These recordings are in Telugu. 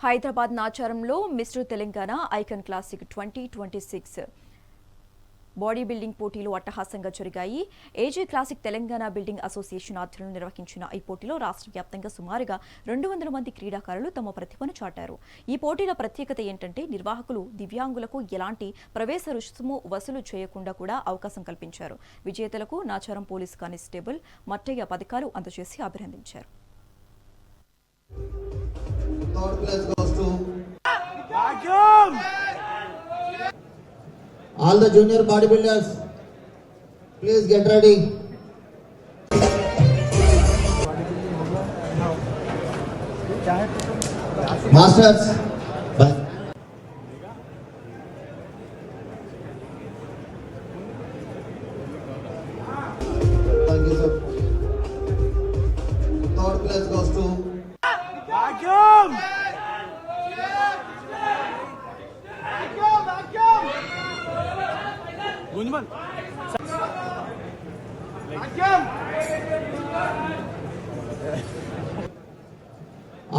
హైదరాబాద్ నాచారంలో mister Telangana icon classic 2026 bodybuilding పోటీలు అట్టహాసంగా జరిగాయి. AG classic Telangana building association ఆధ్వర్యంలో నిర్వహించిన ఈ పోటీలో రాష్ట్ర వ్యాప్తంగా సుమారుగా 200 మంది క్రీడాకారులు తమ ప్రతిభను చాటారు. ఈ పోటీల ప్రత్యేకత ఏంటంటే నిర్వాహకులు దివ్యాంగులకు ఎలాంటి ప్రవేశ రుసుము వసూలు చేయకుండా కూడా అవకాశం కల్పించారు. విజేతలకు నాచారం పోలీస్ కానిస్టేబుల్ మట్టయ్య పథకాలు అందజేసి అభినందించారు. Third place goes to all the junior bodybuilders. Please get ready. Masters. Bye. Thank you, sir. Third place goes to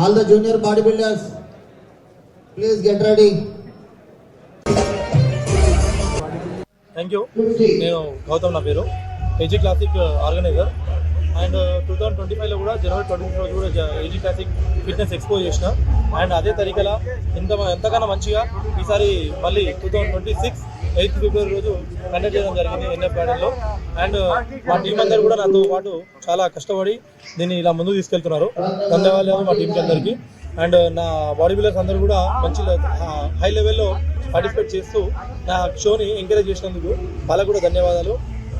all the junior bodybuilders. Please get ready. Thank you. నేను గౌతమ్, నా పేరు ఏజీ క్లాసిక్ ఆర్గనైజర్. అండ్ 2025లో కూడా జనవరి 26 రోజు కూడా ఏజీ క్లాసిక్ ఫిట్నెస్ ఎక్స్పో చేసిన. అండ్ అదే తరీకలా ఎంతగానో మంచిగా ఈసారి మళ్ళీ 2026 8th ఫిబ్రవరి రోజు కండక్ట్ చేయడం జరిగింది ఎన్ఎఫ్ గార్డెన్లో. అండ్ మా టీం అందరూ కూడా నాతో పాటు చాలా కష్టపడి దీన్ని ఇలా ముందుకు తీసుకెళ్తున్నారు. ధన్యవాదాలు మా టీంకి అందరికీ. అండ్ నా బాడీ బిల్డర్స్ అందరూ కూడా మంచి హై లెవెల్లో పార్టిసిపేట్ చేస్తూ నా షోని ఎంకరేజ్ చేసినందుకు వాళ్ళకు కూడా ధన్యవాదాలు.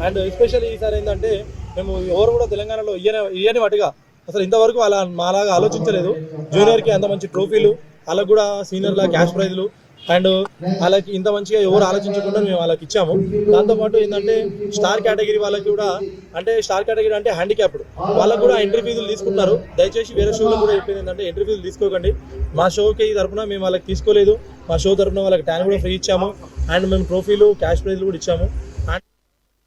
అండ్ ఎస్పెషల్లీ ఈసారి ఏంటంటే మేము ఎవరు కూడా తెలంగాణలో ఇయ్యని వాటిగా అసలు ఇంతవరకు అలా మాలాగా ఆలోచించలేదు. జూనియర్కి అంత మంచి ట్రోఫీలు, వాళ్ళకు కూడా సీనియర్ల క్యాష్ ప్రైజ్లు, అండ్ వాళ్ళకి ఇంత మంచిగా ఎవరు ఆలోచించకుండా మేము వాళ్ళకి ఇచ్చాము. దాంతోపాటు ఏంటంటే స్టార్ కేటగిరీ వాళ్ళకి కూడా, అంటే స్టార్ కేటగిరీ అంటే హ్యాండిక్యాప్డ్ వాళ్ళకు కూడా ఎంట్రీ ఫీజులు తీసుకుంటున్నారు. దయచేసి వేరే షోలో కూడా చెప్పింది ఏంటంటే ఎంట్రీ ఫీజులు తీసుకోకండి. మా షోకి తరఫున మేము వాళ్ళకి తీసుకోలేదు. మా షో తరఫున వాళ్ళకి ట్యాన్ కూడా ఫ్రీ ఇచ్చాము. అండ్ మేము ట్రోఫీలు, క్యాష్ ప్రైజ్లు కూడా ఇచ్చాము.